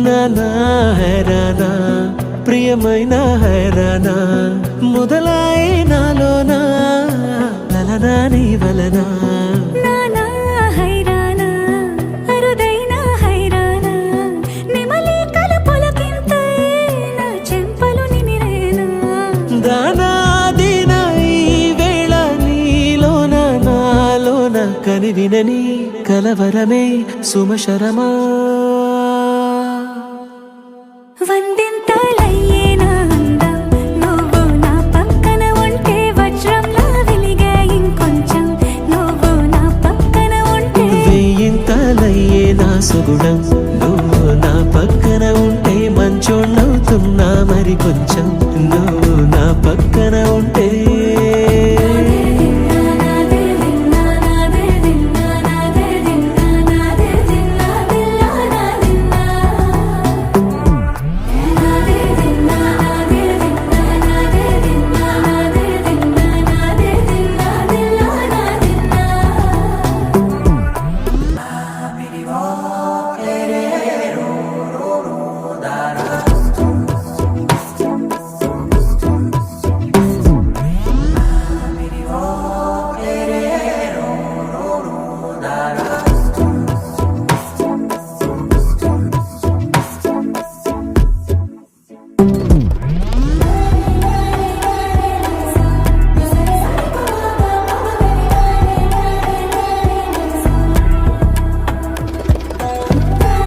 నానా హైరానా ప్రియమైన హైరానా మొదలాయి నాలోనా లలనా నీ వలనా నానా హైరానా అరుదైన హైరానా నెమలి కలపులకింతై నా చెంపలు నిమిరేనా దానాదిన ఈ వేళ నీలోన నాలోన కనివినని కలవరమే సుమశరమా